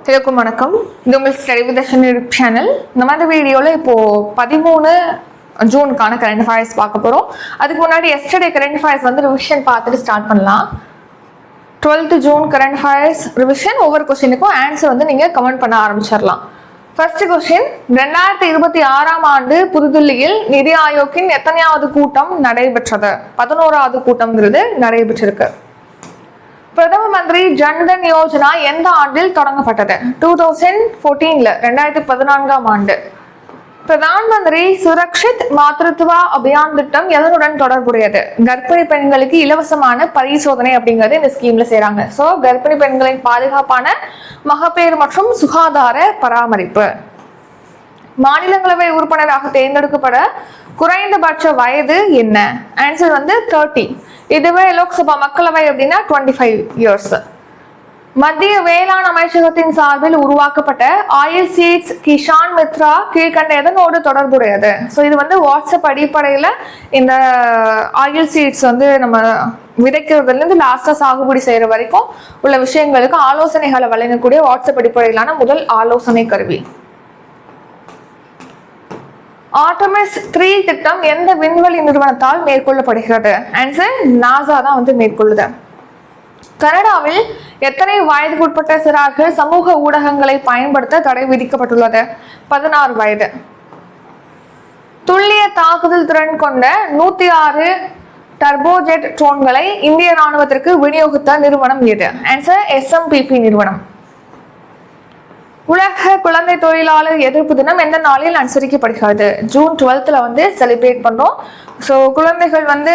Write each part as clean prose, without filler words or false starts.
எல்லாருக்கும் வணக்கம். இது உங்கள் ஸ்டடி வித் தர்ஷினி சேனல். இந்த வீடியோவில் இப்போது 13 ஜூனுக்கான கரண்ட் அஃபேர்ஸ் பார்க்க போகிறோம். அதுக்கு முன்னாடி எஸ்டர்டே கரண்ட் அஃபேர்ஸ் வந்து ரிவிஷன் பார்த்துட்டு ஸ்டார்ட் பண்ணலாம். 12th June current affairs revision. ஒவ்வொரு கொஸ்டினுக்கும் ஆன்சர் வந்து நீங்கள் கமெண்ட் பண்ண ஆரம்பிச்சிடலாம். ஃபர்ஸ்ட் கொஸ்டின், 2026ஆம் ஆண்டு புதுதில்லியில் நிதி ஆயோக்கின் எத்தனையாவது கூட்டம் நடைபெற்றது? 11வது கூட்டம்ங்கிறது நடைபெற்றிருக்கு. பிரதம மந்திரி ஜன்தன் யோஜனா எந்த ஆண்டில் தொடங்கப்பட்டது? 2014ல 2014ஆம் ஆண்டு. பிரதான் மந்திரி சுரக்ஷித் மாத்ருத்வா அபியான் திட்டம் எதனுடன் தொடர்புடையது? கர்ப்பிணி பெண்களுக்கு இலவசமான பரிசோதனை அப்படிங்கிறது இந்த ஸ்கீம்ல செய்றாங்க. சோ கர்ப்பிணி பெண்களின் பாதுகாப்பான மகப்பேறு மற்றும் சுகாதார பராமரிப்பு. மாநிலங்களவை உறுப்பினராக தேர்ந்தெடுக்கப்பட குறைந்தபட்ச வயது என்ன? ஆன்சர் வந்து 30. இதுவே லோக்சபா மக்களவை அப்படின்னா 25 years. மத்திய வேளாண் அமைச்சகத்தின் சார்பில் உருவாக்கப்பட்ட ஆயில் சீட்ஸ் கிஷான் மித்ரா கீழ்கண்ட எதனோடு தொடர்புடையது? ஸோ இது வந்து வாட்ஸ்அப் அடிப்படையில் இந்த ஆயில் சீட்ஸ் வந்து நம்ம விதைக்கிறதுலேருந்து லாஸ்ட்டாக சாகுபடி செய்கிற வரைக்கும் உள்ள விஷயங்களுக்கு ஆலோசனைகளை வழங்கக்கூடிய வாட்ஸ்அப் அடிப்படையிலான முதல் ஆலோசனை கருவி. ஆர்டமிஸ் 3 திட்டம் எந்த விண்வெளி நிறுவனத்தால் மேற்கொள்ளப்படுகிறது? ஆன்சர் நாசா தான் வந்து மேற்கொள்ளுது. கனடாவில் எத்தனை வயதுக்குட்பட்ட சிறார்கள் சமூக ஊடகங்களை பயன்படுத்த தடை விதிக்கப்பட்டுள்ளது? 16 வயது. துல்லிய தாக்குதல் திறன் கொண்ட 106 டர்போஜெட் ட்ரோன்களை இந்திய ராணுவத்திற்கு விநியோகித்த நிறுவனம் எது? ஆன்சர் SMPP நிறுவனம். உலக குழந்தை தொழிலாளர் எதிர்ப்பு தினம் எந்த நாளில் அனுசரிக்கப்படுகிறது? ஜூன் 12th வந்து செலிப்ரேட் பண்றோம். ஸோ குழந்தைகள் வந்து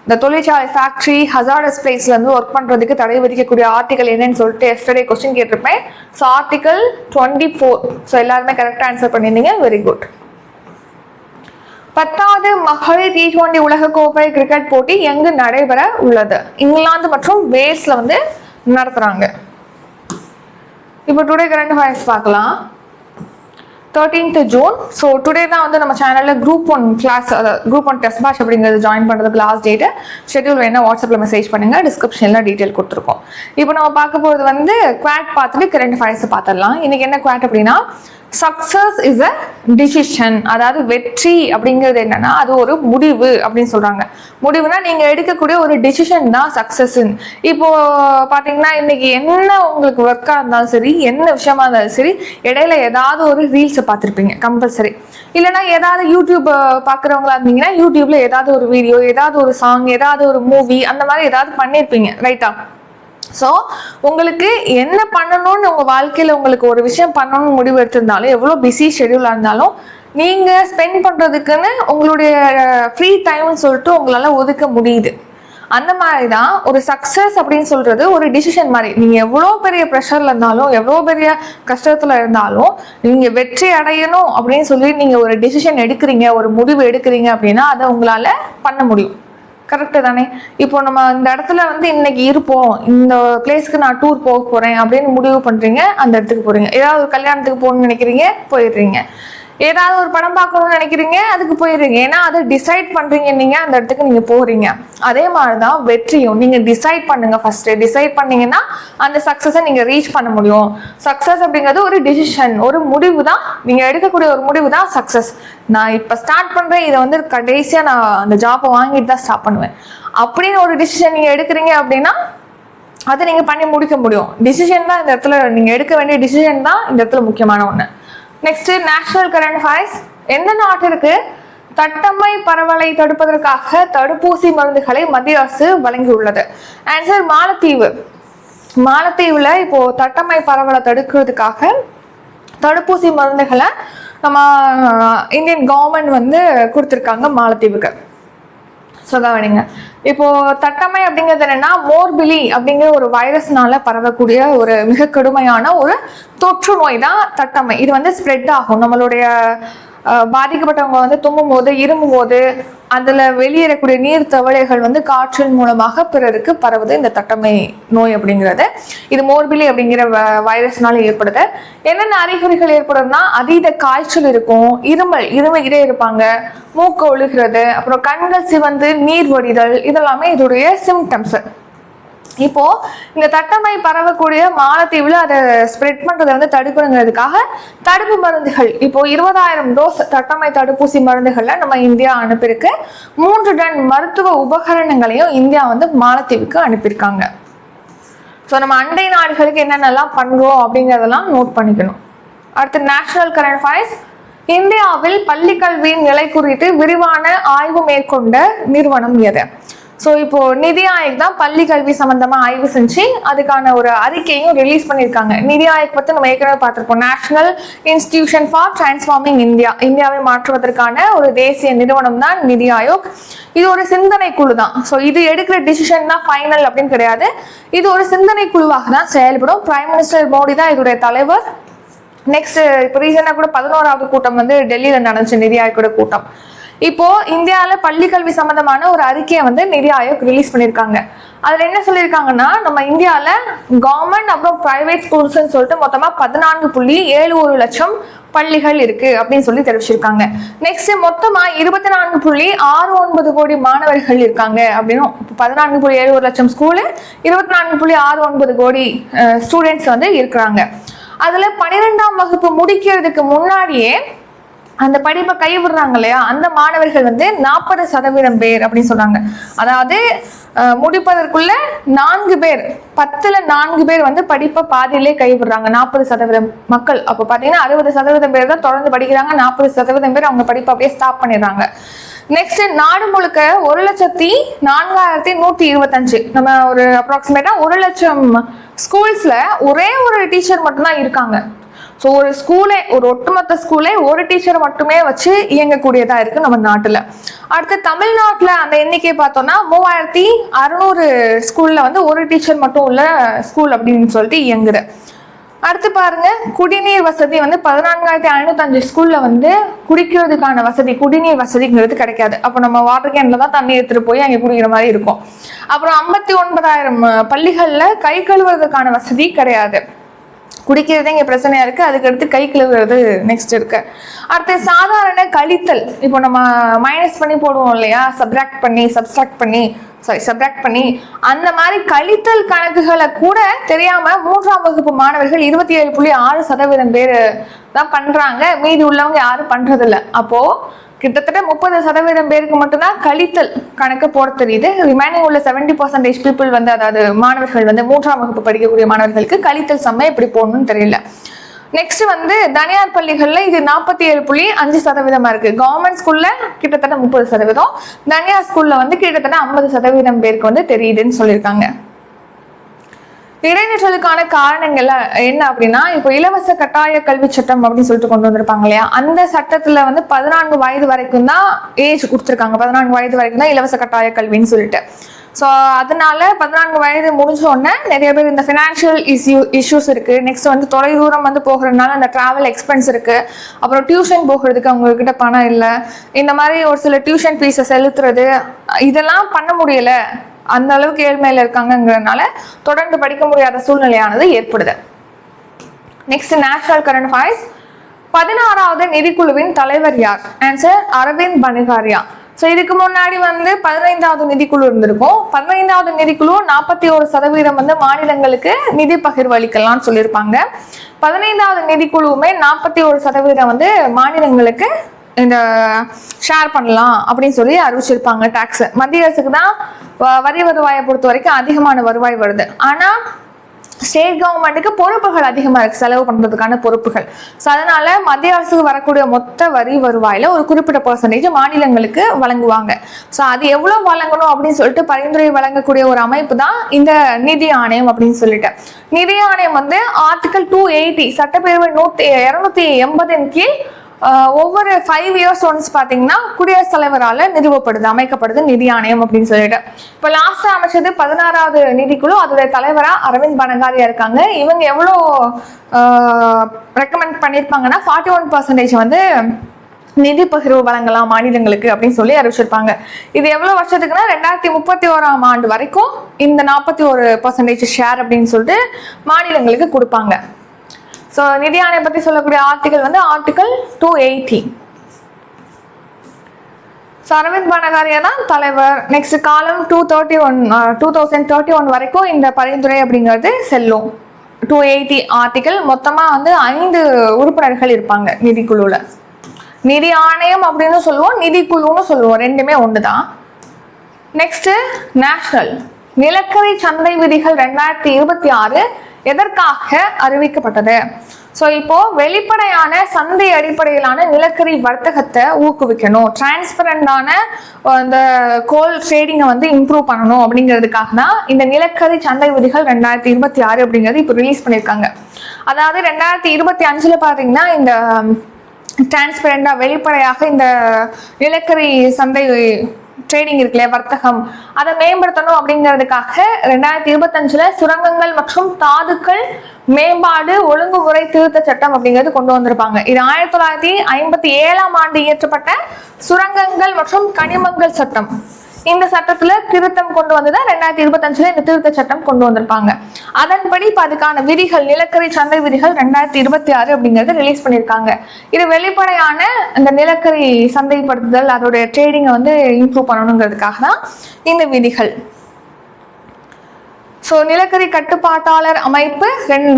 இந்த தொழிற்சாலை ஃபேக்டரி ஹசார்டஸ் பிளேஸ்ல இருந்து ஒர்க் பண்றதுக்கு தடை விதிக்கக்கூடிய ஆர்டிகல் என்னன்னு சொல்லிட்டு எஸ்டர்டே கொஸ்டின் கேட்டிருப்பேன். So article 24. ஸோ எல்லாருமே கரெக்டா ஆன்சர் பண்ணியிருந்தீங்க. Very good. 10வது மகளிர் T20 உலகக்கோப்பை கிரிக்கெட் போட்டி எங்கு நடைபெற உள்ளது? இங்கிலாந்து மற்றும் வேல்ஸ்ல வந்து நடத்துறாங்க. இப்போ டுடே கரண்ட் அஃபேர்ஸ் பார்க்கலாம். 13th June. ஸோ டுடே தான் வந்து நம்ம சேனலில் group 1 class, group 1 test batch அப்படிங்கிறது ஜாயின் பண்ணுறதுக்கு லாஸ்ட் டேட்டு. ஷெட்யூல் வேணா வாட்ஸ்அப்பில் மெசேஜ் பண்ணுங்கள். டிஸ்கிரிப்ஷனில் டீட்டெயில் கொடுத்துருக்கோம். இப்போ நம்ம பார்க்க போகிறது வந்து குவாட் பார்த்துட்டு கரண்ட் அஃபேர்ஸ் பார்த்துடலாம். இன்னைக்கு என்ன குவாட் அப்படின்னா, சக்சஸ் இஸ் அ டிசிஷன். அதாவது வெற்றி அப்படிங்கிறது என்னன்னா அது ஒரு முடிவு அப்படின்னு சொல்றாங்க. முடிவுனா நீங்க எடுக்கக்கூடிய ஒரு டிசிஷன் தான் சக்சஸ். இப்போ பாத்தீங்கன்னா இன்னைக்கு என்ன உங்களுக்கு ஒர்க்கா இருந்தாலும் சரி, என்ன விஷயமா இருந்தாலும் சரி, இடையில ஏதாவது ஒரு ரீல்ஸ் பார்த்துருப்பீங்க கம்பல்சரி. இல்லைன்னா ஏதாவது யூடியூப் பாக்குறவங்களா இருந்தீங்கன்னா யூடியூப்ல ஏதாவது ஒரு வீடியோ, ஏதாவது ஒரு சாங், ஏதாவது ஒரு மூவி, அந்த மாதிரி ஏதாவது பண்ணிருப்பீங்க, ரைட்டா? ஸோ உங்களுக்கு என்ன பண்ணணும்னு உங்கள் வாழ்க்கையில் உங்களுக்கு ஒரு விஷயம் பண்ணணும்னு முடிவு எடுத்திருந்தாலும், எவ்வளோ பிஸி ஷெடியூலாக இருந்தாலும், நீங்கள் ஸ்பெண்ட் பண்ணுறதுக்குன்னு உங்களுடைய ஃப்ரீ டைம்னு சொல்லிட்டு உங்களால் ஒதுக்க முடியுது. அந்த மாதிரி தான் ஒரு சக்ஸஸ் அப்படின்னு சொல்கிறது ஒரு டிசிஷன் மாதிரி. நீங்கள் எவ்வளோ பெரிய ப்ரெஷரில் இருந்தாலும், எவ்வளோ பெரிய கஷ்டத்தில் இருந்தாலும், நீங்கள் வெற்றி அடையணும் அப்படின்னு சொல்லி நீங்கள் ஒரு டிசிஷன் எடுக்கிறீங்க, ஒரு முடிவு எடுக்கிறீங்க அப்படின்னா அதை உங்களால் பண்ண முடியும். கரெக்டு தானே? இப்போ நம்ம இந்த இடத்துல வந்து இன்னைக்கு இருப்போம், இந்த பிளேஸ்க்கு நான் டூர் போக போறேன் அப்படின்னு முடிவு பண்றீங்க, அந்த இடத்துக்கு போறீங்க. ஏதாவது ஒரு கல்யாணத்துக்கு போகணும்னு நினைக்கிறீங்க, போயிடுறீங்க. ஏதாவது ஒரு படம் பார்க்கணும்னு நினைக்கிறீங்க, அதுக்கு போயிடுறீங்க. ஏன்னா அதை டிசைட் பண்றீங்க, நீங்க அந்த இடத்துக்கு நீங்க போறீங்க. அதே மாதிரிதான் வெற்றியும். நீங்க டிசைட் பண்ணுங்க. ஃபர்ஸ்ட் டிசைட் பண்ணீங்கன்னா அந்த சக்சஸை நீங்க ரீச் பண்ண முடியும். சக்சஸ் அப்படிங்கிறது ஒரு டிசிஷன், ஒரு முடிவு தான். நீங்க எடுக்கக்கூடிய ஒரு முடிவு தான் சக்சஸ். நான் இப்ப ஸ்டார்ட் பண்றேன், இதை வந்து கடைசியா நான் அந்த ஜாப்பை வாங்கிட்டு தான் ஸ்டார்ட் பண்ணுவேன் அப்படின்னு ஒரு டிசிஷன் நீங்க எடுக்கிறீங்க அப்படின்னா அதை நீங்க பண்ணி முடிக்க முடியும். டிசிஷன் தான் இந்த இடத்துல, நீங்க எடுக்க வேண்டிய டிசிஷன் தான் இந்த இடத்துல முக்கியமான ஒண்ணு. Next national current affairs. எந்த நாட்டிற்கு தட்டம்மை பரவலை தடுப்பதற்காக தடுப்பூசி மருந்துகளை மத்திய அரசு வழங்கியுள்ளது? ஆன்சர் மாலத்தீவு. மாலத்தீவுல இப்போ தட்டம்மை பரவலை தடுக்கிறதுக்காக தடுப்பூசி மருந்துகளை நம்ம இந்தியன் கவர்மெண்ட் வந்து கொடுத்துருக்காங்க மாலத்தீவுக்கு. சொல்லுங்க. இப்போ தட்டம்மை அப்படிங்கிறது என்னன்னா, மோர்பிலி அப்படிங்கிற ஒரு வைரஸ்னால பரவக்கூடிய ஒரு மிக கடுமையான ஒரு தொற்று நோய் தான் தட்டம்மை. இது வந்து ஸ்ப்ரெட் ஆகும். நம்மளுடைய பாதிக்கப்பட்டவங்க வந்து தும்பும் போது, இருமும் போது அதுல வெளியேறக்கூடிய நீர் தவளைகள் வந்து காற்றின் மூலமாக பிறருக்கு பரவுது இந்த தட்டம்மை நோய் அப்படிங்கிறது. இது மோர்பிலி அப்படிங்கிற வைரஸ்னால ஏற்படுது. என்னென்ன அறிகுறிகள் ஏற்படுதுன்னா, அதீத காய்ச்சல் இருக்கும், இருமிக்கிட்டே இருப்பாங்க, மூக்கு ஒழுகிறது, அப்புறம் கண்கள் சிவந்து நீர் வடிதல், இதெல்லாமே இதோடைய சிம்டம்ஸ். இப்போ இந்த தட்டமை பரவக்கூடிய மாலத்தீவுல அதை ஸ்ப்ரெட் பண்றதை வந்து தடுக்கணுங்கிறதுக்காக தடுப்பு மருந்துகள் இப்போ 20,000 டோஸ் தட்டமை தடுப்பூசி மருந்துகள்ல நம்ம இந்தியா அனுப்பியிருக்கு. 3 டன் மருத்துவ உபகரணங்களையும் இந்தியா வந்து மாலத்தீவுக்கு அனுப்பியிருக்காங்க. ஸோ நம்ம அண்டை நாடுகளுக்கு என்னென்னலாம் பண்றோம் அப்படிங்கிறதெல்லாம் நோட் பண்ணிக்கணும். அடுத்து நேஷனல் கரண்ட் அஃபேர்ஸ். இந்தியாவில் பள்ளி கல்வியின் நிலை குறித்து விரிவான ஆய்வு மேற்கொண்ட நிறுவனம் எது? ஸோ இப்போ நிதி ஆயோக் தான் பள்ளி கல்வி சம்பந்தமா ஆய்வு செஞ்சு அதுக்கான ஒரு அறிக்கையும் ரிலீஸ் பண்ணியிருக்காங்க. நிதி ஆயோக் பற்றி நம்ம ஏற்கனவே பார்த்துருப்போம். National institution for transforming India, இந்தியாவை மாற்றுவதற்கான ஒரு தேசிய நிறுவனம் தான் நிதி ஆயோக். இது ஒரு சிந்தனை குழு தான். ஸோ இது எடுக்கிற டிசிஷன் தான் ஃபைனல் அப்படின்னு கிடையாது. இது ஒரு சிந்தனை குழுவாக தான் செயல்படும். பிரைம் மினிஸ்டர் மோடி தான் இதோடைய தலைவர். நெக்ஸ்ட் இப்போ ரீசெண்டாக கூட 11வது கூட்டம் வந்து டெல்லியில் நடந்துச்சு, நிதி ஆயோக்கோட கூட்டம். இப்போ இந்தியாவில் பள்ளி கல்வி சம்பந்தமான ஒரு அறிக்கையை வந்து நிதி ஆயோக் ரிலீஸ் பண்ணியிருக்காங்க. அதில் என்ன சொல்லியிருக்காங்கன்னா, நம்ம இந்தியாவில் கவர்மெண்ட் அப்புறம் பிரைவேட் ஸ்கூல்ஸ்ன்னு சொல்லிட்டு மொத்தமாக 14.71 லட்சம் பள்ளிகள் இருக்கு அப்படின்னு சொல்லி தெரிவிச்சிருக்காங்க. நெக்ஸ்ட் மொத்தமா 24.69 கோடி மாணவர்கள் இருக்காங்க அப்படின்னு. 14.71 லட்சம் ஸ்கூலு, 24.69 கோடி ஸ்டூடெண்ட்ஸ் வந்து இருக்கிறாங்க. அதுல 12ஆம் வகுப்பு முடிக்கிறதுக்கு முன்னாடியே அந்த படிப்பை கைவிடுறாங்க இல்லையா, அந்த மாணவர்கள் வந்து 40% பேர் அப்படின்னு சொன்னாங்க. அதாவது முடிப்பதற்குள்ள 4 பேர், 10ல் 4 பேர் வந்து படிப்பை பாதியிலே கைவிடுறாங்க. 40% மக்கள். அப்போ பார்த்தீங்கன்னா 60% பேர் தான் தொடர்ந்து படிக்கிறாங்க. 40% பேர் அவங்க படிப்பை அப்படியே ஸ்டாப் பண்ணிடுறாங்க. நெக்ஸ்ட் நாடு முழுக்க 1,04,125, நம்ம ஒரு அப்ராக்சிமேட்டா 1 லட்சம் ஸ்கூல்ஸ்ல ஒரே ஒரு டீச்சர் மட்டும்தான் இருக்காங்க. ஸோ ஒரு ஸ்கூலே, ஒரு ஒட்டுமொத்த ஸ்கூலே ஒரு டீச்சர் மட்டுமே வச்சு இயங்கக்கூடியதா இருக்கு நம்ம நாட்டுல. அடுத்து தமிழ்நாட்டுல அந்த எண்ணிக்கை பார்த்தோம்னா 3,600 ஸ்கூல்ல வந்து ஒரு டீச்சர் மட்டும் உள்ள ஸ்கூல் அப்படின்னு சொல்லிட்டு இயங்குது. அடுத்து பாருங்க, குடிநீர் வசதி வந்து 14,505 ஸ்கூல்ல வந்து குடிக்கிறதுக்கான வசதி, குடிநீர் வசதிங்கிறது கிடைக்காது. அப்போ நம்ம வாட்டர் கேன்ல தான் தண்ணி எடுத்துட்டு போய் அங்கே குடிக்கிற மாதிரி இருக்கும். அப்புறம் 59,000 பள்ளிகள்ல கை கழுவுறதுக்கான வசதி கிடையாது. குடிக்கிறதே இங்கே பிரச்சனையா இருக்கு, அதுக்கு அடுத்து கை கழுவுறது நெக்ஸ்ட் இருக்கு. அடுத்து சாதாரண கழித்தல், இப்போ நம்ம மைனஸ் பண்ணி போடுவோம் இல்லையா, சப்ராக்ட் பண்ணி அந்த மாதிரி கழித்தல் கணக்குகளை கூட தெரியாம 3ஆம் வகுப்பு மாணவர்கள் 27.6% பேர் தான் பண்றாங்க. மீதி உள்ளவங்க யாரும் பண்றதில்ல. அப்போ கிட்டத்தட்ட 30% பேருக்கு மட்டும்தான் கழித்தல் கணக்கு போட தெரியுது. ரிமைனிங் உள்ள 70% பீப்புள் வந்து, அதாவது மாணவர்கள் வந்து 3ஆம் வகுப்பு படிக்கக்கூடிய மாணவர்களுக்கு கழித்தல் சம்மை எப்படி போடணும்னு தெரியல. நெக்ஸ்ட் வந்து தனியார் பள்ளிகள்ல இது 47.5% இருக்கு. கவர்மெண்ட் ஸ்கூல்ல கிட்டத்தட்ட 30%, தனியார் ஸ்கூல்ல வந்து கிட்டத்தட்ட 50% பேருக்கு வந்து தெரியுதுன்னு சொல்லியிருக்காங்க. இடைநிற்றலுக்கான காரணங்கள் என்ன அப்படின்னா, இப்போ இலவச கட்டாய கல்வி சட்டம் அப்படின்னு சொல்லிட்டு கொண்டு வந்திருப்பாங்க இல்லையா, அந்த சட்டத்துல வந்து 14 வயது வரைக்கும் தான் ஏஜ் கொடுத்துருக்காங்க. 14 வயது வரைக்கும் தான் இலவச கட்டாய கல்வின்னு சொல்லிட்டு. ஸோ அதனால 14 வயது முடிஞ்ச உடனே நிறைய பேர் இந்த ஃபினான்ஷியல் இஷ்யூஸ் இருக்கு. நெக்ஸ்ட் வந்து தொலை தூரம் வந்து போகிறதுனால அந்த டிராவல் எக்ஸ்பென்ஸ் இருக்கு. அப்புறம் டியூஷன் போகிறதுக்கு அவங்க கிட்ட பணம் இல்லை. இந்த மாதிரி ஒரு சில டியூஷன் ஃபீஸை செலுத்துறது இதெல்லாம் பண்ண முடியல, அந்த அளவுக்கு ஏழ்மையில இருக்காங்கிறதுனால தொடர்ந்து படிக்க முடியாத சூழ்நிலையானது ஏற்படுது. Next national current affairs. 16வது நிதிக்குழுவின் தலைவர் யார்? ஆன்சர் அரவிந்த் பனகாரியா. ஸோ இதுக்கு முன்னாடி வந்து 15வது நிதிக்குழு இருந்திருக்கும். 15வது நிதிக்குழு 41% வந்து மாநிலங்களுக்கு நிதி பகிர்வு அளிக்கலாம்னு சொல்லியிருப்பாங்க. 15வது நிதிக்குழுவுமே 41% வந்து மாநிலங்களுக்கு இந்த ஷேர் பண்ணலாம் அப்படின்னு சொல்லி அறிவிச்சிருப்பாங்க. டாக்ஸ் மத்திய அரசுக்கு தான் வரி வருவாயை பொறுத்த வரைக்கும் அதிகமான வருவாய் வருது. ஆனா ஸ்டேட் கவர்மெண்ட்டுக்கு பொறுப்புகள் அதிகமா இருக்கு, செலவு பண்றதுக்கான பொறுப்புகள். ஸோ அதனால மத்திய அரசுக்கு வரக்கூடிய மொத்த வரி வருவாயில ஒரு குறிப்பிட்ட % மாநிலங்களுக்கு வழங்குவாங்க. ஸோ அது எவ்வளவு வழங்கணும் அப்படின்னு சொல்லிட்டு பரிந்துரை வழங்கக்கூடிய ஒரு அமைப்பு தான் இந்த நிதி ஆணையம் அப்படின்னு சொல்லிட்டு. நிதி ஆணையம் வந்து ஆர்டிகல் 280 சட்டப்பேரவை 280 கீழ் ஒவ்வொரு 5 years ஒன்ஸ் பாத்தீங்கன்னா குடியரசுத் தலைவரால நிறுவப்படுது, அமைக்கப்படுது நிதி ஆணையம் அப்படின்னு சொல்லிட்டு. இப்ப லாஸ்டா அமைச்சது 16வது நிதிக்குழு, அதோடைய தலைவரா அரவிந்த் பனகாரியா இருக்காங்க. இவங்க எவ்வளோ ரெக்கமெண்ட் பண்ணிருப்பாங்கன்னா 41% வந்து நிதி பகிர்வு வழங்கலாம் மாநிலங்களுக்கு அப்படின்னு சொல்லி அறிவிச்சிருப்பாங்க. இது எவ்வளவு வருஷத்துக்குன்னா 2031ஆம் ஆண்டு வரைக்கும் இந்த 41% ஷேர் அப்படின்னு சொல்லிட்டு மாநிலங்களுக்கு கொடுப்பாங்க. ஸோ நிதி ஆணையம் பற்றி சொல்லக்கூடிய ஆர்டிகல் வந்து ஆர்டிகல் 280. ஸோ அரவிந்த் பனகாரியா தான் தலைவர். நெக்ஸ்ட் காலம் 2031 வரைக்கும் இந்த பரிந்துரை அப்படிங்கிறது செல்லும். 280 ஆர்டிகல், மொத்தமாக வந்து 5 உறுப்பினர்கள் இருப்பாங்க நிதிக்குழுவில். நிதி ஆணையம் அப்படின்னு சொல்லுவோம், நிதிக்குழுன்னு சொல்லுவோம், ரெண்டுமே ஒன்று தான். நெக்ஸ்ட் நேஷனல் நிலக்கரி சந்தை விதிகள் 2026 எதற்காக அறிவிக்கப்பட்டது? ஸோ இப்போ வெளிப்படையான சந்தை அடிப்படையிலான நிலக்கரி வர்த்தகத்தை ஊக்குவிக்கணும், டிரான்ஸ்பரண்டான இந்த கோல் ட்ரேடிங்கை வந்து இம்ப்ரூவ் பண்ணணும் அப்படிங்கிறதுக்காக தான் இந்த நிலக்கரி சந்தை விதிகள் 2026 அப்படிங்கிறது இப்போ ரிலீஸ் பண்ணியிருக்காங்க. அதாவது 2025 பார்த்தீங்கன்னா இந்த டிரான்ஸ்பரண்டாக வெளிப்படையாக இந்த நிலக்கரி சந்தை ட்ரேடிங் இருக்குல்லையா, வர்த்தகம், அதை மேம்படுத்தணும் அப்படிங்கிறதுக்காக 2025 சுரங்கங்கள் மற்றும் தாதுக்கள் மேம்பாடு ஒழுங்குமுறை திருத்த சட்டம் அப்படிங்கிறது கொண்டு வந்திருப்பாங்க. இது 1957 இயற்றப்பட்ட சுரங்கங்கள் மற்றும் கனிமங்கள் சட்டம். இந்த சட்டத்துல திருத்தம் கொண்டு வந்துதான் 2025 இந்த திருத்த சட்டம் கொண்டு வந்திருப்பாங்க. அதன்படி இப்ப அதுக்கான விதிகள், நிலக்கரி சந்தை விதிகள் 2026 அப்படிங்கறது ரிலீஸ் பண்ணிருக்காங்க. இது வெளிப்படையான இந்த நிலக்கரி சந்தைப்படுத்துதல், அதோடைய ட்ரேடிங்கை வந்து இம்ப்ரூவ் பண்ணணுங்கிறதுக்காக தான் இந்த விதிகள். ஸோ நிலக்கரி கட்டுப்பாட்டாளர் அமைப்பு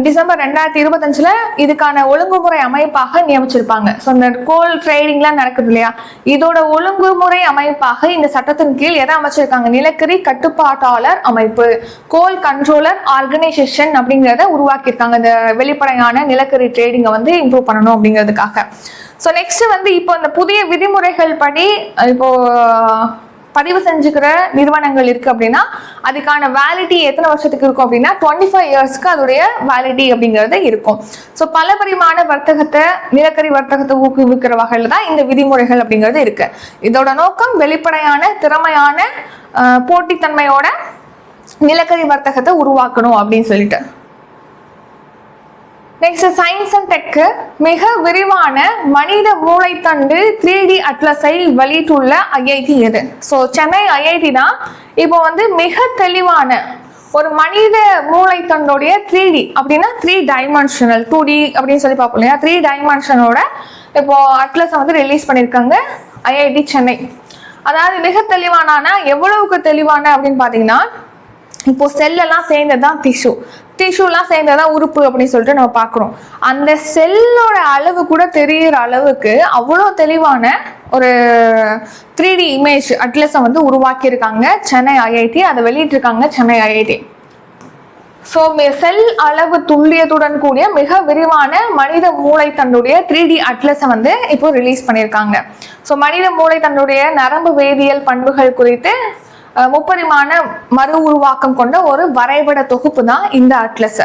டிசம்பர் 2025 இதுக்கான ஒழுங்குமுறை அமைப்பாக நியமிச்சிருப்பாங்க. ஸோ இந்த கோல் ட்ரேடிங்லாம் நடக்குது இல்லையா, இதோட ஒழுங்குமுறை அமைப்பாக இந்த சட்டத்தின் கீழ் எதை அமைச்சிருக்காங்க? நிலக்கரி கட்டுப்பாட்டாளர் அமைப்பு, கோல் கண்ட்ரோலர் ஆர்கனைசேஷன் அப்படிங்கிறத உருவாக்கியிருக்காங்க, இந்த வெளிப்படையான நிலக்கரி ட்ரேடிங்கை வந்து இம்ப்ரூவ் பண்ணணும் அப்படிங்கிறதுக்காக. ஸோ நெக்ஸ்ட் வந்து இப்போ இந்த புதிய விதிமுறைகள் படி இப்போ பதிவு செஞ்சுக்கிற நிறுவனங்கள் இருக்கு அப்படின்னா அதுக்கான வேலிட்டி எத்தனை வருஷத்துக்கு இருக்கும் அப்படின்னா 25 இயர்ஸ்க்கு அதோடைய வேலிட்டி அப்படிங்கிறது இருக்கும். ஸோ பல பரிமாண வர்த்தகத்தை, நிலக்கரி வர்த்தகத்தை ஊக்குவிக்கிற வகையில் தான் இந்த விதிமுறைகள் அப்படிங்கிறது இருக்கு. இதோட நோக்கம் வெளிப்படையான, திறமையான, போட்டித்தன்மையோட நிலக்கரி வர்த்தகத்தை உருவாக்கணும் அப்படின்னு சொல்லிட்டு. நெக்ஸ்ட் சயின்ஸ் அண்ட் டெக் மிக விரிவான மனித மூளைத்தண்டு 3D அட்லஸை வெளியிட்டுள்ள ஐஐடி எது? ஸோ சென்னை ஐஐடி தான் இப்போ வந்து மிக தெளிவான ஒரு மனித மூளைத்தண்டோடைய 3D அப்படின்னா 3 டைமென்ஷனல் 2D அப்படின்னு சொல்லி பார்ப்போம் இல்லையா, 3 டைமென்ஷனோட இப்போ அட்லஸை வந்து ரிலீஸ் பண்ணியிருக்காங்க ஐஐடி சென்னை. அதாவது மிக தெளிவானா எவ்வளவுக்கு தெளிவான அப்படின்னு பார்த்தீங்கன்னா, இப்போ செல்லெல்லாம் சேர்ந்ததுதான் டிஷ்யூலாம் சேர்ந்ததான் உறுப்பு அப்படின்னு சொல்லிட்டு நம்ம பார்க்குறோம். அந்த செல்லோட அளவு கூட தெரிகிற அளவுக்கு அவ்வளோ தெளிவான ஒரு 3D இமேஜ் அட்லஸை வந்து உருவாக்கியிருக்காங்க சென்னை ஐஐடி. அதை வெளியிட்டிருக்காங்க சென்னை ஐஐடி. ஸோ செல் அளவு துல்லியத்துடன் கூடிய மிக விரிவான மனித மூளைத்தண்டுடைய 3D அட்லஸை வந்து இப்போ ரிலீஸ் பண்ணியிருக்காங்க. ஸோ மனித மூளைத்தண்டுடைய நரம்பு வேதியியல் பண்புகள் குறித்து முப்பரிமாண மறு உருவாக்கம் கொண்ட ஒரு வரைபட தொகுப்பு தான் இந்த அட்லஸ்.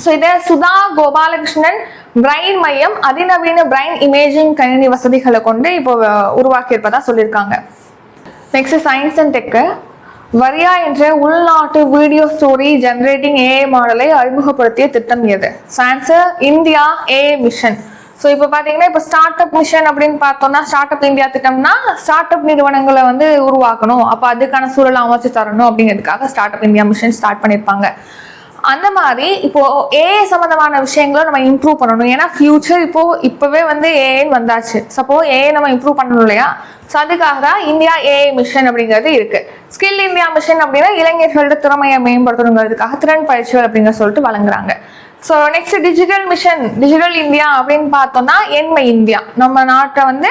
ஸோ இதை சுதா கோபாலகிருஷ்ணன் பிரைன் மையம் அதிநவீன பிரைன் இமேஜிங் கணினி வசதிகளை கொண்டு இப்போ உருவாக்கியிருப்பதா சொல்லியிருக்காங்க. நெக்ஸ்ட் சயின்ஸ் அண்ட் டெக்கு வரியா என்ற உள்நாட்டு வீடியோ ஸ்டோரி ஜெனரேட்டிங் ஏஐ மாடலை அறிமுகப்படுத்திய திட்டம் எது? Answer India AI mission. So இப்போ பார்த்தீங்கன்னா இப்போ ஸ்டார்ட் அப் மிஷன் அப்படின்னு பார்த்தோம்னா, ஸ்டார்ட் அப் இந்தியா திட்டம்னா ஸ்டார்ட் அப் நிறுவனங்களை வந்து உருவாக்கணும், அப்போ அதுக்கான சூழலை அமைச்சு தரணும் அப்படிங்கிறதுக்காக start up India mission start பண்ணியிருப்பாங்க. அந்த மாதிரி இப்போ ஏஐ சம்மந்தமான விஷயங்களை நம்ம இம்ப்ரூவ் பண்ணணும். ஏன்னா ஃபியூச்சர் இப்போவே வந்து ஏஐன்னு வந்தாச்சு. சப்போ ஏஐ நம்ம இம்ப்ரூவ் பண்ணணும் இல்லையா, ஸோ அதுக்காக தான் இந்தியா ஏஐ மிஷன் அப்படிங்கிறது இருக்கு. ஸ்கில் இந்தியா மிஷன் அப்படின்னா இளைஞர்களோட திறமையை மேம்படுத்தணுங்கிறதுக்காக திறன் பயிற்சிகள் அப்படிங்கிற சொல்லிட்டு வழங்குறாங்க. So next digital mission, digital India அப்படின்னு பார்த்தோம்னா எண்மை இந்தியா. நம்ம நாட்டை வந்து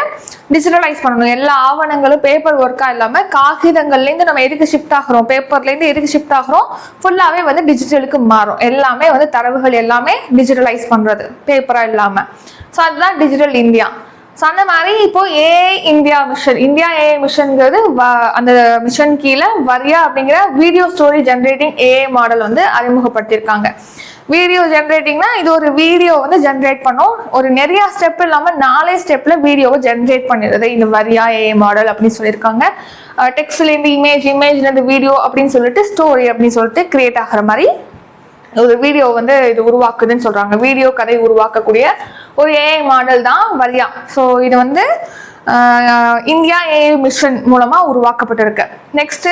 டிஜிட்டலைஸ் பண்ணணும், எல்லா ஆவணங்களும் பேப்பர் ஒர்க்காக இல்லாமல் காகிதங்கள்லேருந்து நம்ம எதுக்கு ஷிஃப்ட் ஆகிறோம், பேப்பர்லேருந்து எதுக்கு ஷிஃப்ட் ஆகிறோம், ஃபுல்லாகவே வந்து டிஜிட்டலுக்கு மாறும். எல்லாமே வந்து தரவுகள் எல்லாமே டிஜிட்டலைஸ் பண்ணுறது, பேப்பராக இல்லாமல். ஸோ அதுதான் டிஜிட்டல் இந்தியா. ஸோ அந்த மாதிரி இப்போ AI India mission, India AI மிஷன்ங்கிறது அந்த மிஷன் கீழே வரியா அப்படிங்கிற video story generating AI model வந்து அறிமுகப்படுத்தியிருக்காங்க. வீடியோ ஜென்ரேட்டிங்னா இது ஒரு வீடியோ வந்து ஜென்ரேட் பண்ணும், ஒரு நிறைய ஸ்டெப் இல்லாமல் 4 ஸ்டெப்ல வீடியோவை ஜென்ரேட் பண்ணிடுறது இந்த வரியா ஏஐ மாடல் அப்படின்னு சொல்லியிருக்காங்க. டெக்ஸ்ட்லேருந்து இமேஜ்லேருந்து வீடியோ அப்படின்னு சொல்லிட்டு ஸ்டோரி அப்படின்னு சொல்லிட்டு கிரியேட் ஆகிற மாதிரி ஒரு வீடியோ வந்து இது உருவாக்குதுன்னு சொல்றாங்க. வீடியோ கதை உருவாக்கக்கூடிய ஒரு ஏஐ மாடல் தான் வரியா. ஸோ இது வந்து இந்தியா ஏஐ மிஷன் மூலமா உருவாக்கப்பட்டிருக்கு. நெக்ஸ்ட்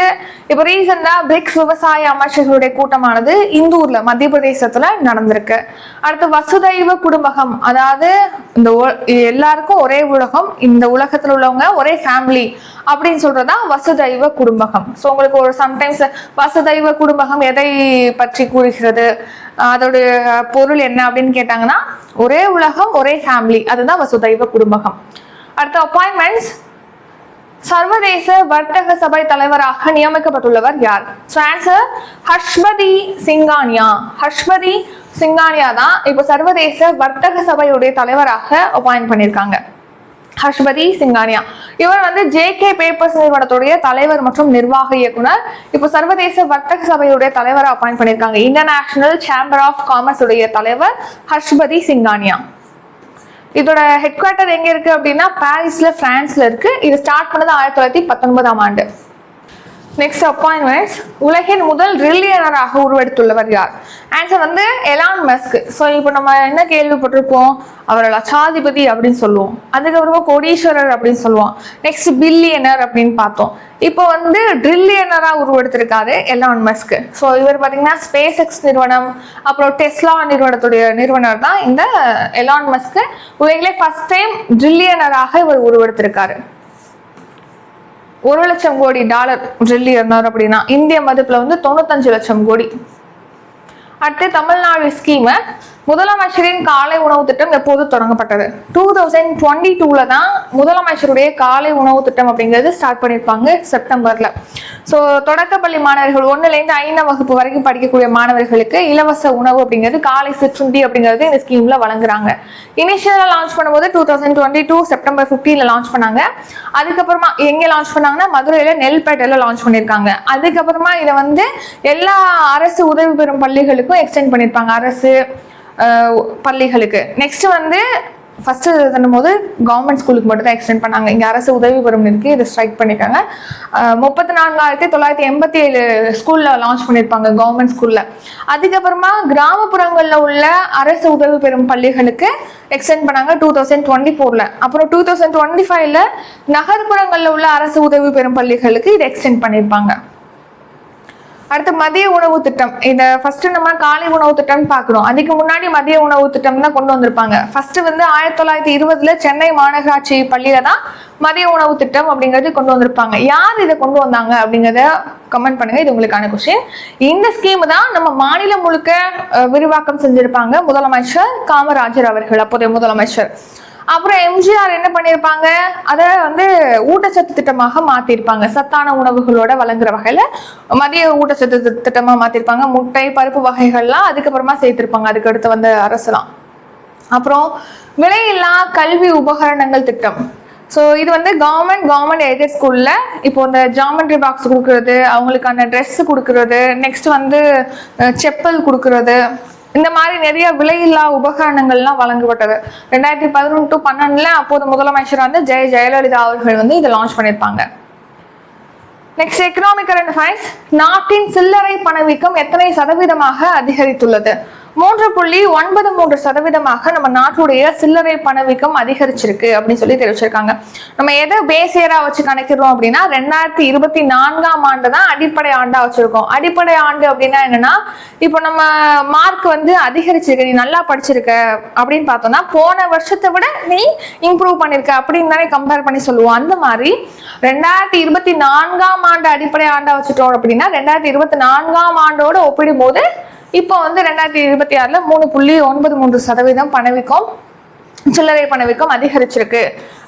இப்போ ரீசெண்டா பிரிக்ஸ் விவசாய அமைச்சர்களுடைய கூட்டமானது இந்தூர்ல மத்திய பிரதேசத்துல நடந்திருக்கு. அடுத்து வசுதைவ குடும்பகம், அதாவது இந்த எல்லாருக்கும் ஒரே உலகம், இந்த உலகத்துல உள்ளவங்க ஒரே ஃபேமிலி அப்படின்னு சொல்றதா வசுதைவ குடும்பகம். ஸோ உங்களுக்கு ஒரு சம்டைம்ஸ் வசுதைவ குடும்பகம் எதை பற்றி கூறுகிறது, அதோடைய பொருள் என்ன அப்படின்னு கேட்டாங்கன்னா ஒரே உலகம் ஒரே ஃபேமிலி, அதுதான் வசுதைவ குடும்பகம். அடுத்த அப்பாயின்மெண்ட்ஸ், சர்வதேச வர்த்தக சபை தலைவராக நியமிக்கப்பட்டுள்ளவர் யார்? So answer Harshpati Singhania. ஹர்ஷ்பதி சிங்கானியா தான் இப்போ சர்வதேச வர்த்தக சபையுடைய தலைவராக அப்பாயிண்ட் பண்ணியிருக்காங்க. ஹர்ஷ்பதி சிங்கானியா இவர் வந்து ஜேகே பேப்பர்ஸ் நிறுவனத்துடைய தலைவர் மற்றும் நிர்வாக இயக்குனர். இப்போ சர்வதேச வர்த்தக சபையுடைய தலைவரை அப்பாயிண்ட் பண்ணியிருக்காங்க. இன்டர்நேஷனல் சேம்பர் ஆஃப் காமர்ஸ் உடைய தலைவர் ஹர்ஷ்பதி சிங்கானியா. இதோட ஹெட் குவார்ட்டர் எங்க இருக்கு அப்படின்னா பாரிஸ்ல, பிரான்ஸ்ல இருக்கு. இது ஸ்டார்ட் பண்ணது 1919ஆம் ஆண்டு. நெக்ஸ்ட் அப்பாயின்மெண்ட்ஸ், உலகின் முதல் ட்ரில்லியனராக உருவெடுத்துள்ளவர் யார்? ஆன்சர் வந்து எலான் மஸ்க். ஸோ இப்போ நம்ம என்ன கேள்விப்பட்டிருப்போம், அவரை லட்சாதிபதி அப்படின்னு சொல்லுவோம், அதுக்கப்புறமா கோடீஸ்வரர் அப்படின்னு சொல்லுவோம், நெக்ஸ்ட் பில்லியனர் அப்படின்னு பார்த்தோம். இப்போ வந்து ட்ரில்லியனரா உருவெடுத்திருக்காரு எலான் மஸ்க். ஸோ இவர் பார்த்தீங்கன்னா ஸ்பேஸ் எக்ஸ் நிறுவனம், அப்புறம் டெஸ்லா நிறுவனத்துடைய நிறுவனர் தான் இந்த எலான் மஸ்க். உலகிலே ஃபர்ஸ்ட் டைம் ட்ரில்லியனராக இவர் உருவெடுத்திருக்காரு. 1 லட்சம் கோடி டாலர் ட்ரில்லியனர் அப்படின்னா இந்திய மதிப்புல வந்து 95 லட்சம் கோடி. அடுத்து தமிழ்நாடு ஸ்கீம், முதலமைச்சரின் காலை உணவு திட்டம் எப்போது தொடங்கப்பட்டது? 2022ல தான் முதலமைச்சருடைய காலை உணவு திட்டம் அப்படிங்கிறது ஸ்டார்ட் பண்ணியிருப்பாங்க செப்டம்பர்ல. ஸோ தொடக்கப்பள்ளி மாணவர்கள் 1லேருந்து 5ஆம் வகுப்பு வரைக்கும் படிக்கக்கூடிய மாணவர்களுக்கு இலவச உணவு அப்படிங்கிறது, காலை சிற்றுண்டி அப்படிங்கிறது இந்த ஸ்கீம்ல வழங்குறாங்க. இனிஷியலா லான்ச் பண்ணும்போது 2022 செப்டம்பர் 15ல லான்ச் பண்ணாங்க. அதுக்கப்புறமா எங்க லான்ச் பண்ணாங்கன்னா மதுரையில நெல்பேட்டையில லான்ச் பண்ணியிருக்காங்க. அதுக்கப்புறமா இதை வந்து எல்லா அரசு உதவி பெறும் பள்ளிகளுக்கும் எக்ஸ்டெண்ட் பண்ணியிருப்பாங்க, அரசு பள்ளிகளுக்கு. நெக்ஸ்ட் வந்து ஃபர்ஸ்ட் பண்ணும்போது கவர்மெண்ட் ஸ்கூலுக்கு மட்டும் தான் எக்ஸ்டெண்ட் பண்ணாங்க. இங்கே அரசு உதவி பெறும் இருக்கு, இதை ஸ்ட்ரைக் பண்ணிட்டாங்க. 34,987 ஸ்கூல்ல லான்ச் பண்ணியிருப்பாங்க கவர்மெண்ட் ஸ்கூல்ல. அதுக்கப்புறமா கிராமப்புறங்களில் உள்ள அரசு உதவி பெறும் பள்ளிகளுக்கு எக்ஸ்டெண்ட் பண்ணாங்க 2024ல. அப்புறம் 2025ல நகர்ப்புறங்களில் உள்ள அரசு உதவி பெறும் பள்ளிகளுக்கு இதை எக்ஸ்டெண்ட் பண்ணியிருப்பாங்க. அடுத்து மதிய உணவு திட்டம். இதை ஃபர்ஸ்ட் நம்ம காலை உணவு திட்டம் பார்க்கணும். அதுக்கு முன்னாடி மதிய உணவு திட்டம் தான் கொண்டு வந்திருப்பாங்க. ஃபர்ஸ்ட் வந்து 1920ல சென்னை மாநகராட்சி பள்ளியில தான் மதிய உணவு திட்டம் அப்படிங்கிறது கொண்டு வந்திருப்பாங்க. யார் இதை கொண்டு வந்தாங்க அப்படிங்கிறத கமெண்ட் பண்ணுங்க, இது உங்களுக்கான கொஸ்டின். இந்த ஸ்கீம் தான் நம்ம மாநிலம் முழுக்க விரிவாக்கம் செஞ்சிருப்பாங்க முதலமைச்சர் காமராஜர் அவர்கள், அப்போதைய முதலமைச்சர். அப்புறம் எம்ஜிஆர் என்ன பண்ணியிருப்பாங்க, அதை வந்து ஊட்டச்சத்து திட்டமாக மாத்திருப்பாங்க. சத்தான உணவுகளோட வழங்குற வகையில மதிய ஊட்டச்சத்து திட்டமா மாத்திருப்பாங்க. முட்டை, பருப்பு வகைகள்லாம் அதுக்கப்புறமா சேர்த்திருப்பாங்க அதுக்கு அடுத்து வந்த அரசுலாம். அப்புறம் விலையில்லா கல்வி உபகரணங்கள் திட்டம். ஸோ இது வந்து கவர்மெண்ட் எய்டட் ஸ்கூல்ல இப்போ இந்த ஜாமெட்ரி பாக்ஸ் கொடுக்கறது, அவங்களுக்கான ட்ரெஸ் கொடுக்கறது, நெக்ஸ்ட் வந்து செப்பல் கொடுக்கறது, இந்த மாதிரி நிறைய விலையில்லா உபகரணங்கள்லாம் வழங்கப்பட்டது. 2011 to 12ல அப்போது முதலமைச்சர் வந்து ஜெயலலிதா அவர்கள் வந்து இதை லான்ச் பண்ணியிருப்பாங்க. நெக்ஸ்ட் எக்கனாமிக் கரண்ட் அஃபேர்ஸ், நாட்டின் சில்லறை பணவீக்கம் எத்தனை சதவீதமாக அதிகரித்துள்ளது? 3.93% நம்ம நாட்டுடைய சில்லறை பணவீக்கம் அதிகரிச்சிருக்கு அப்படின்னு சொல்லி தெரிவிச்சிருக்காங்க. நம்ம எதை பேசியரா வச்சு கணக்கிடுறோம் அப்படின்னா 2024ஆம் ஆண்டு தான் அடிப்படை ஆண்டா வச்சிருக்கோம். அடிப்படை ஆண்டு அப்படின்னா என்னன்னா, இப்போ நம்ம மார்க் வந்து அதிகரிச்சிருக்கு, நீ நல்லா படிச்சிருக்க அப்படின்னு பார்த்தோம்னா போன வருஷத்தை விட நீ இம்ப்ரூவ் பண்ணிருக்க அப்படின்னு தானே கம்பேர் பண்ணி சொல்லுவோம். அந்த மாதிரி 2024ஆம் ஆண்டு அடிப்படை ஆண்டா வச்சுட்டோம் அப்படின்னா 2024ஆம் ஆண்டோட ஒப்பிடும் போது இப்போ வந்து 2026ல 3.93% பணவீக்கம், சில்லறை பணவீக்கம் அதிகரிச்சிருக்கு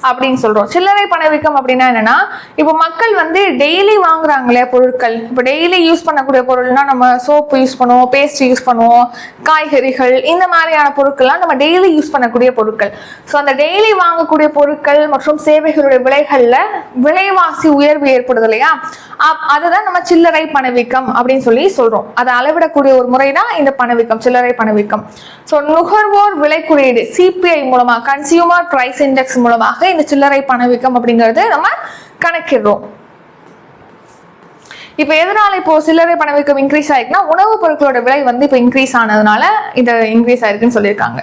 அப்படின்னு சொல்றோம். சில்லறை பணவீக்கம் அப்படின்னா என்னன்னா, இப்போ மக்கள் வந்து டெய்லி வாங்குறாங்களே பொருட்கள், இப்போ டெய்லி யூஸ் பண்ணக்கூடிய பொருள்னா நம்ம சோப்பு யூஸ் பண்ணுவோம், பேஸ்ட் யூஸ் பண்ணுவோம், காய்கறிகள், இந்த மாதிரியான பொருட்கள்லாம் நம்ம டெய்லி யூஸ் பண்ணக்கூடிய பொருட்கள். ஸோ அந்த டெய்லி வாங்கக்கூடிய பொருட்கள் மற்றும் சேவைகளுடைய விலைகள்ல விலைவாசி உயர்வு ஏற்படுது இல்லையா, அதுதான் நம்ம சில்லறை பணவீக்கம் அப்படின்னு சொல்லி சொல்றோம். அதை அளவிடக்கூடிய ஒரு முறை தான் இந்த பணவீக்கம், சில்லறை பணவீக்கம். ஸோ நுகர்வோர் விலை குறியீடு சிபிஐ மூலமா, கன்சியூமர் பிரைஸ் இண்டெக்ஸ் மூலமாக இந்த சில்லறை பணவீக்கம் அப்படிங்கிறது நம்ம கணக்கிடுறோம். இப்ப எதனால இப்போ சில்லறை பணவீக்கம் இன்க்ரீஸ் ஆயிருக்குன்னா, உணவுப் பொருட்களோட விலை வந்து இப்போ இன்க்ரீஸ் ஆனதுனால இது இன்க்ரீஸ் ஆயிருக்குன்னு சொல்லியிருக்காங்க.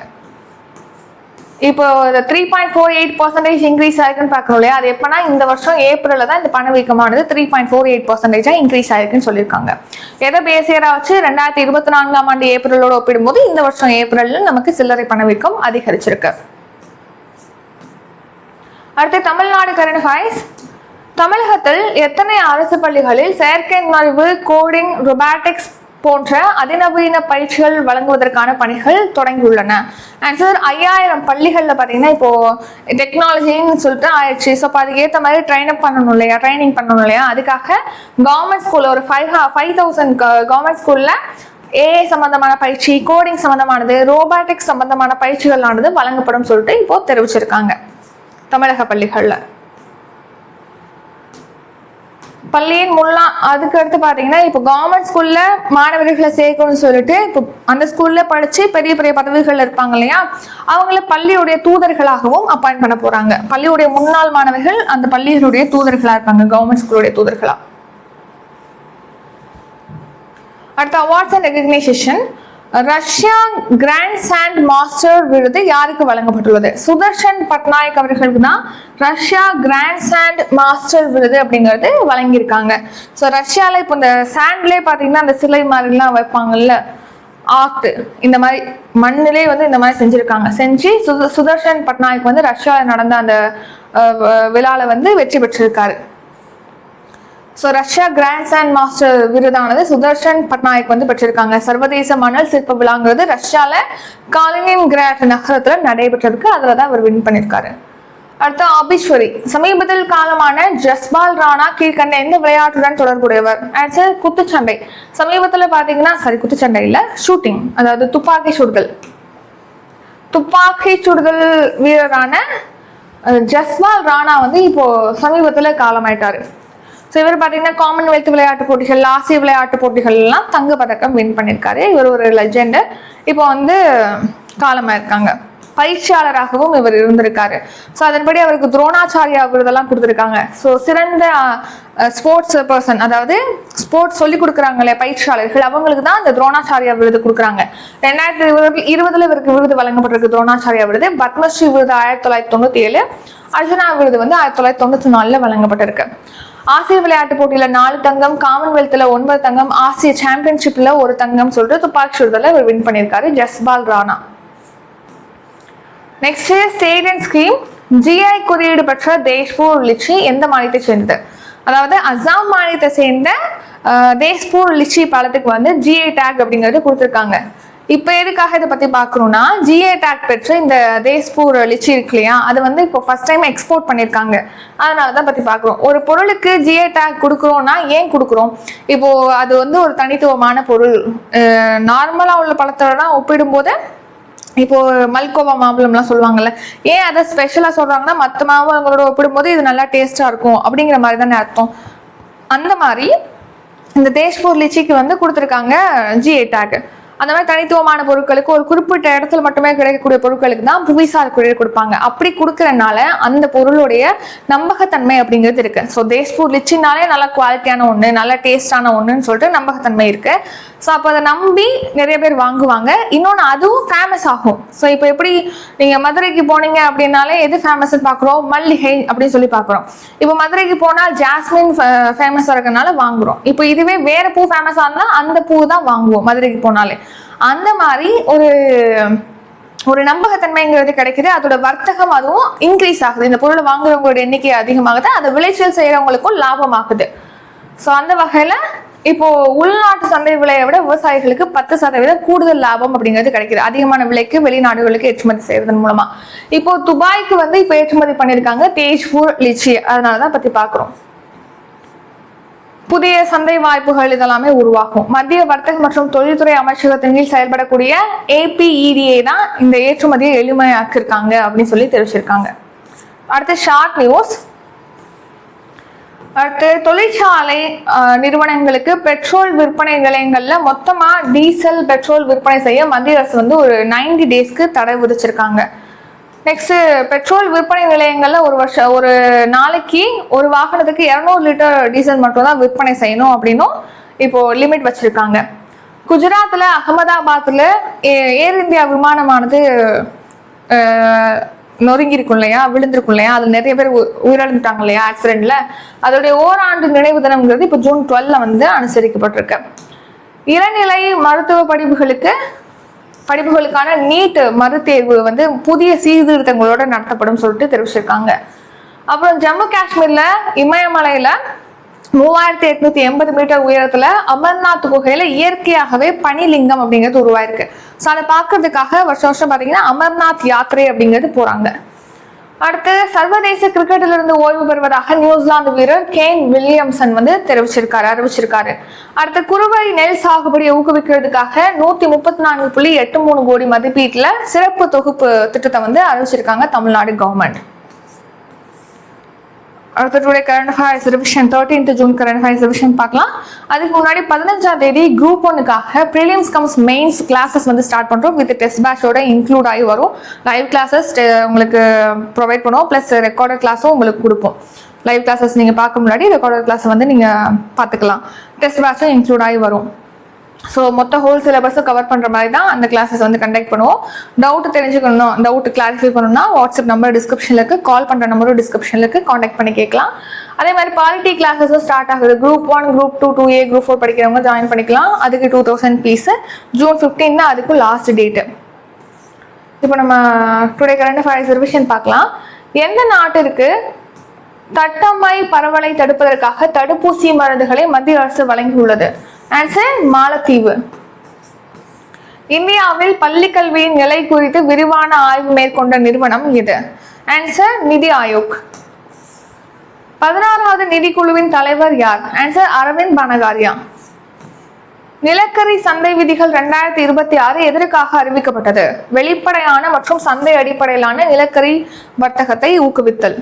இப்போ 3.48% இன்க்ரீஸ் ஆயிருக்குன்னு பார்க்கணும் இல்லையா, அது எப்பனா இந்த வருஷம் ஏப்ரலில் தான் இந்த பணவீக்கமானது 3.48% இன்க்ரீஸ் ஆயிருக்குன்னு சொல்லியிருக்காங்க. எதை பேசியரா வச்சு 2024ஆம் ஆண்டு ஏப்ரலோட ஒப்பிடும்போது இந்த வருஷம் ஏப்ரலில் நமக்கு சில்லறை பணவீக்கம் அதிகரிச்சிருக்கு. அடுத்து தமிழ்நாடு கரண்ட் அஃபேர்ஸ். தமிழகத்தில் எத்தனை அரசு பள்ளிகளில் செயற்கை நுண்ணறிவு, கோடிங், ரொபாட்டிக்ஸ் போன்ற அதிநவீன பயிற்சிகள் வழங்குவதற்கான பணிகள் தொடங்கியுள்ளன? ஆன்சர் 5000 பள்ளிகளில் பார்த்தீங்கன்னா இப்போ டெக்னாலஜின்னு சொல்லிட்டு ஆயிடுச்சு. ஸோ அப்போ அதுக்கேற்ற மாதிரி ட்ரைனிங் பண்ணணும் இல்லையா, அதுக்காக கவர்மெண்ட் ஸ்கூலில் ஒரு 5000 கவர்மெண்ட் ஸ்கூலில் ஏஐ சம்பந்தமான பயிற்சி, கோடிங் சம்பந்தமானது, ரோபாட்டிக்ஸ் சம்பந்தமான பயிற்சிகளானது வழங்கப்படும் சொல்லிட்டு இப்போ தெரிவிச்சிருக்காங்க தமிழக பள்ளிகளில். பள்ளியின் அதுக்கு அடுத்து பார்த்தீங்கன்னா இப்போ கவர்மெண்ட் ஸ்கூல்ல மாணவர்களை சேர்க்கணும்னு சொல்லிட்டு இப்போ அந்த ஸ்கூல்ல படிச்சு பெரிய பெரிய பதவிகள் இருப்பாங்க இல்லையா, அவங்கள பள்ளியுடைய தூதர்களாகவும் அப்பாயிண்ட் பண்ண போறாங்க. பள்ளியுடைய முன்னாள் மாணவர்கள் அந்த பள்ளிகளுடைய தூதர்களா இருப்பாங்க, கவர்மெண்ட் ஸ்கூலுடைய தூதர்களா. அடுத்த awards and recognition. Russia grand sand master விருது யாருக்கு வழங்கப்பட்டுள்ளது? சுதர்ஷன் பட்நாயக் அவர்களுக்கு தான் ரஷ்யா கிராண்ட் சாண்ட் மாஸ்டர் விருது அப்படிங்கிறது வழங்கியிருக்காங்க. ஸோ ரஷ்யாவில் இப்போ இந்த சாண்ட்லேயே பார்த்தீங்கன்னா அந்த சிலை மாதிரிலாம் வைப்பாங்கல்ல, ஆர்ட், இந்த மாதிரி மண்ணிலே வந்து இந்த மாதிரி செஞ்சு சுதர்ஷன் பட்நாயக் வந்து ரஷ்யாவில் நடந்த அந்த விழாவில் வந்து வெற்றி பெற்றிருக்காரு. So Russia grand sand master விருதானது சுதர்ஷன் பட்நாயக் வந்து பெற்றிருக்காங்க. சர்வதேச மணல் சிற்ப விழாங்கிறது ரஷ்யாவில் காலினின்கிராட் நகரத்தில் நடைபெற்றிருக்கு, அதில் தான் அவர் வின் பண்ணியிருக்காரு. அடுத்து அபிஸ்வரி. சமீபத்தில் காலமான ஜஸ்பால் ராணா கீழ்கண்ட எந்த விளையாட்டுடன் தொடர்புடையவர்? ஆன்சர் குத்துச்சண்டை. சமீபத்தில் பார்த்தீங்கன்னா குத்துச்சண்டை இல்லை, ஷூட்டிங், அதாவது துப்பாக்கி சுடுதல் வீரரான ஜஸ்பால் ராணா வந்து இப்போ சமீபத்தில் காலமாயிட்டாரு. ஸோ இவர் பார்த்தீங்கன்னா காமன்வெல்த் விளையாட்டு போட்டிகள், ஆசிய விளையாட்டு போட்டிகள் எல்லாம் தங்க பதக்கம் வின் பண்ணியிருக்காரு. இவர் ஒரு லெஜெண்டு. இப்போ வந்து காலமாயிருக்காங்க. பயிற்சியாளராகவும் இவர் இருந்திருக்காரு. ஸோ அதன்படி அவருக்கு துரோணாச்சாரியா விருதெல்லாம் கொடுத்துருக்காங்க. ஸோ சிறந்த ஸ்போர்ட்ஸ் பர்சன், அதாவது ஸ்போர்ட்ஸ் சொல்லி கொடுக்குறாங்களே பயிற்சியாளர்கள், அவங்களுக்கு தான் இந்த துரோணாச்சாரியா விருது கொடுக்குறாங்க. 2020 இவருக்கு விருது வழங்கப்பட்டிருக்கு துரோணாச்சாரியா விருது. பத்மஸ்ரீ விருது 1997, அர்ஜுனா விருது வந்து 1994 வழங்கப்பட்டிருக்கு. ஆசிய விளையாட்டு போட்டியில 4 தங்கம், காமன்வெல்த்ல 9 தங்கம், ஆசிய சாம்பியன்ஷிப்ல 1 தங்கம் சொல்லிட்டு துப்பாக்கி சுடுதல இவர் வின் பண்ணியிருக்காரு Jaspal Rana. Next state and scheme. GI குறியீடு பெற்ற தேஷ்பூர் லிச்சி எந்த மாநிலத்தை சேர்ந்தது? அதாவது அசாம் மாநிலத்தை சேர்ந்த தேஷ்பூர் லிச்சி பழத்துக்கு வந்து ஜிஐ டேக் அப்படிங்கிறது கொடுத்துருக்காங்க. இப்போ எதுக்காக இதை பற்றி பார்க்கணும்னா, ஜிஐ டேக் பெற்று இந்த தேஷ்பூர் லிச்சி இருக்கு இல்லையா, அது வந்து இப்போ ஃபர்ஸ்ட் டைம் எக்ஸ்போர்ட் பண்ணியிருக்காங்க. அதனால தான் பற்றி பார்க்குறோம். ஒரு பொருளுக்கு ஜிஐ டேக் கொடுக்குறோம்னா ஏன் கொடுக்குறோம்? இப்போ அது வந்து ஒரு தனித்துவமான பொருள். நார்மலாக உள்ள பழத்தோட ஒப்பிடும்போது இப்போ மல்கோவா மாம்பழம்லாம் சொல்லுவாங்கல்ல, ஏன் அதை ஸ்பெஷலாக சொல்கிறாங்கன்னா மற்ற மாம்பழங்களோட ஒப்பிடும்போது இது நல்லா டேஸ்ட்டாக இருக்கும் அப்படிங்கிற மாதிரி தானே அர்த்தம். அந்த மாதிரி இந்த தேஷ்பூர் லிச்சிக்கு வந்து கொடுத்துருக்காங்க ஜிஐ டேக். அந்த மாதிரி தனித்துவமான பொருட்களுக்கு, ஒரு குறிப்பிட்ட இடத்துல மட்டுமே கிடைக்கக்கூடிய பொருட்களுக்கு தான் புவிசார் குறியீடு கொடுப்பாங்க. அப்படி கொடுக்கறதுனால அந்த பொருளுடைய நம்பகத்தன்மை அப்படிங்கிறது இருக்கு. ஸோ தேஷ்பூர் லிச்சினாலே நல்ல குவாலிட்டியான ஒன்று, நல்ல டேஸ்டான ஒன்றுன்னு சொல்லிட்டு நம்பகத்தன்மை இருக்கு. ஸோ அப்போ அதை நம்பி நிறைய பேர் வாங்குவாங்க. இன்னொன்று அதுவும் ஃபேமஸ் ஆகும். ஸோ இப்போ எப்படி நீங்கள் மதுரைக்கு போனீங்க அப்படின்னாலே எது ஃபேமஸ்ன்னு பார்க்குறோம்? மல்லிகை அப்படின்னு சொல்லி பார்க்குறோம். இப்போ மதுரைக்கு போனால் ஜாஸ்மின் ஃபேமஸாக இருக்கனால வாங்குறோம். இப்போ இதுவே வேற பூ ஃபேமஸாக இருந்தால் அந்த பூ தான் வாங்குவோம் மதுரைக்கு போனாலே. அந்த மாதிரி ஒரு நம்பகத்தன்மைங்கிறது கிடைக்குது. அதோட வர்த்தகம் அதுவும் இன்க்ரீஸ் ஆகுது. இந்த பொருளை வாங்குறவங்களோட எண்ணிக்கை அதிகமாகுது, அதை விளைச்சல் செய்யறவங்களுக்கும் லாபமாகுது. ஸோ அந்த வகையில இப்போ உள்நாட்டு சந்தை விலையை விட விவசாயிகளுக்கு 10% கூடுதல் லாபம் அப்படிங்கிறது கிடைக்குது. அதிகமான விலைக்கு வெளிநாடுகளுக்கு ஏற்றுமதி செய்வதன் மூலமா. இப்போ துபாய்க்கு வந்து இப்போ ஏற்றுமதி பண்ணியிருக்காங்க தேஷ்பூர் லிச்சி. அதனாலதான் பத்தி பாக்குறோம். புதிய சந்தை வாய்ப்புகள் இதெல்லாமே உருவாகும். மத்திய வர்த்தக மற்றும் தொழில்துறை அமைச்சகத்தின் கீழ் செயல்படக்கூடிய APEDA தான் இந்த ஏற்றுமதியை எளிமையாக்கிருக்காங்க அப்படின்னு சொல்லி தெரிவிச்சிருக்காங்க. அடுத்து ஷார்ட் நியூஸ். அடுத்து தொழிற்சாலை நிறுவனங்களுக்கு பெட்ரோல் விற்பனை நிலையங்கள்ல மொத்தமா டீசல் பெட்ரோல் விற்பனை செய்ய மத்திய அரசு வந்து ஒரு 90 டேஸ்க்கு தடை விதிச்சிருக்காங்க. நெக்ஸ்ட் பெட்ரோல் விற்பனை நிலையங்கள்ல ஒரு நாளைக்கு ஒரு வாகனத்துக்கு 200 லிட்டர் டீசல் மட்டும் தான் விற்பனை செய்யணும் அப்படின்னும் இப்போ லிமிட் வச்சிருக்காங்க. குஜராத்ல அகமதாபாத்ல ஏர் இந்தியா விமானமானது நொறுங்கி இருக்கும் இல்லையா, விழுந்திருக்கும் இல்லையா, அது நிறைய பேர் உயிரிழந்துட்டாங்க இல்லையா ஆக்சிடென்ட்ல. அதோடைய ஓராண்டு நினைவு தினம்ங்கிறது இப்போ ஜூன் 12 வந்து அனுசரிக்கப்பட்டிருக்கு. இளநிலை மருத்துவ படிப்புகளுக்கான நீட் மறுதேர்வு வந்து புதிய சீர்திருத்தங்களோட நடத்தப்படும் சொல்லிட்டு தெரிவிச்சிருக்காங்க. அப்புறம் ஜம்மு காஷ்மீர்ல இமயமலையில 3880 மீட்டர் உயரத்துல அமர்நாத் குகையில இயற்கையாகவே பனிலிங்கம் அப்படிங்கிறது உருவாயிருக்கு. ஸோ அதை பார்க்கறதுக்காக வருஷம் வருஷம் பார்த்தீங்கன்னா அமர்நாத் யாத்திரை அப்படிங்கிறது போறாங்க. அடுத்து சர்வதேச கிரிக்கெட்டில் இருந்து ஓய்வு பெறுவதாக நியூசிலாந்து வீரர் கேன் வில்லியம்சன் வந்து அறிவிச்சிருக்காரு. அடுத்து குறுவை நெல் சாகுபடியை ஊக்குவிக்கிறதுக்காக 134.83 கோடி மதிப்பீட்டுல சிறப்பு தொகுப்பு திட்டத்தை வந்து அறிவிச்சிருக்காங்க தமிழ்நாடு கவர்மெண்ட். அடுத்த current affairs revision 13th June current affairs revision பார்க்கலாம். அதுக்கு முன்னாடி 15ஆம் தேதி குரூப் 1க்காக ப்ரிலிம்ஸ் கம்ஸ் மெயின்ஸ் கிளாஸஸ் வந்து ஸ்டார்ட் பண்றோம். வித் டெஸ்ட் பேட்சோட இன்க்ளூட் ஆகி வரும். லைவ் கிளாஸஸ் உங்களுக்கு ப்ரொவைட் பண்ணுவோம், பிளஸ் ரெக்கார்டட் கிளாஸும் உங்களுக்கு கொடுப்போம். லைவ் கிளாஸஸ் நீங்க பார்க்க முன்னாடி ரெக்கார்டட் கிளாஸ் வந்து நீங்க பார்த்துக்கலாம். டெஸ்ட் பேட்சும் இன்க்ளூட் ஆகி வரும். ஸோ மொத்த ஹோல் சிலபஸும் கவர் பண்ணுற மாதிரி தான் அந்த கிளாஸஸ் வந்து கண்டக்ட் பண்ணுவோம். டவுட் தெரிஞ்சுக்கணும், டவுட் கிளாரிஃபை பண்ணணும்னா வாட்ஸ்அப் நம்பர் டிஸ்கிரிப்ஷனில் இருக்குது, கால் பண்ணுற நம்பரும் டிஸ்கிரிப்ஷனில் இருக்குது, காண்டாக்ட் பண்ணி கேட்கலாம். அதே மாதிரி பாலிட்டி கிளாஸஸும் ஸ்டார்ட் ஆகுது. குரூப் 1, குரூப் 2, 2A, குரூப் 4 படிக்கிறவங்க ஜாயின் பண்ணிக்கலாம். அதுக்கு 2000 ஃபீஸு. ஜூன் 15 தான் அதுக்கும் லாஸ்ட் டேட்டு. இப்போ நம்ம டுடே கரண்ட் அஃபேர்ஸ் ரிவிஷன் பார்க்கலாம். எந்த நாட்டிற்கு தட்டம்மை பரவலை தடுப்பதற்காக தடுப்பூசி மருந்துகளை மத்திய அரசு வழங்கியுள்ளது? ஆன்சர் மாலத்தீவு. இந்தியாவில் பள்ளி கல்வியின் நிலை குறித்து விரிவான ஆய்வு மேற்கொண்ட நிறுவனம் எது? ஆன்சர் நிதி ஆயோக். 16வது நிதிக்குழுவின் தலைவர் யார்? ஆன்சர் அரவிந்த் பனகாரியா. நிலக்கரி சந்தை விதிகள் 2026 எதற்காக அறிவிக்கப்பட்டது? வெளிப்படையான மற்றும் சந்தை அடிப்படையிலான நிலக்கரி வர்த்தகத்தை ஊக்குவித்தல்.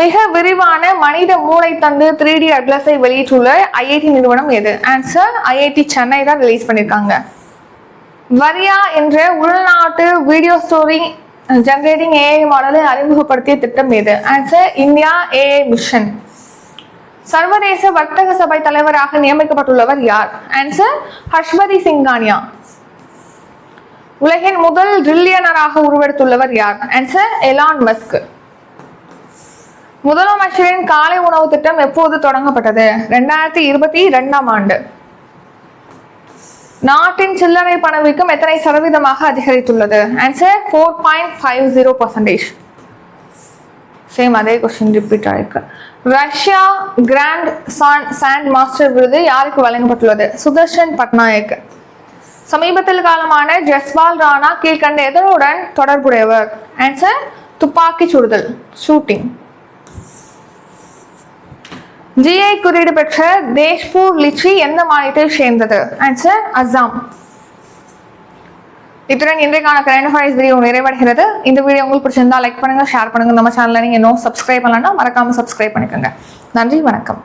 மிக விரிவான மனித மூளை தண்டு 3D அட்லஸை வெளியிட்டுள்ள ஐஐடி நிறுவனம் எது? ஆன்சர் ஐஐடி சென்னை தான் ரிலீஸ் பண்ணியிருக்காங்க. வரியா என்ற உள்நாட்டு வீடியோ ஸ்டோரி ஜெனரேட்டிங் ஏஐ மாடலை அறிமுகப்படுத்திய திட்டம் எது? Answer India AI mission. சர்வதேச வர்த்தக சபை தலைவராக நியமிக்கப்பட்டுள்ளவர் யார்? ஆன்சர் ஹர்ஷ்பதி சிங்கானியா. உலகின் முதல் ட்ரில்லியனராக உருவெடுத்துள்ளவர் யார்? Answer Elon Musk. முதலமைச்சரின் காலை உணவு திட்டம் எப்போது தொடங்கப்பட்டது? 2022ஆம் ஆண்டு. நாட்டின் சில்லறை பணவீக்கம் எத்தனை சதவீதமாக அதிகரித்துள்ளது? ஆன்சர் 4.50%. சேம் அதே கொஸ்டின் ரிப்பீட் ஆயிருக்கு. ரஷ்யா கிராண்ட் சாண்ட் மாஸ்டர் விருது யாருக்கு வழங்கப்பட்டுள்ளது? சுதர்ஷன் பட்நாயக். சமீபத்தில் காலமான ஜஸ்பால் ராணா கீழ்கண்ட எதனுடன் தொடர்புடையவர்? ஆன்சர் துப்பாக்கி சுடுதல், ஷூட்டிங். ஜிஐ குறியீடு பெற்ற தேஷ்பூர் லிச்சி எந்த மாநிலத்தை சேர்ந்தது? ஆன்சர் அஸ்ஸாம். இத்துடன் இன்றைக்கான கரண்ட் அஃபேர்ஸ் வீடியோ நிறைவடைகிறது. இந்த வீடியோ உங்களுக்கு பிடிச்சிருந்தா லைக் பண்ணுங்க, ஷேர் பண்ணுங்க. நம்ம சேனலை நீங்க இன்னும் சப்ஸ்கிரைப் பண்ணலன்னா மறக்காம சப்ஸ்கிரைப் பண்ணிக்கோங்க. நன்றி, வணக்கம்.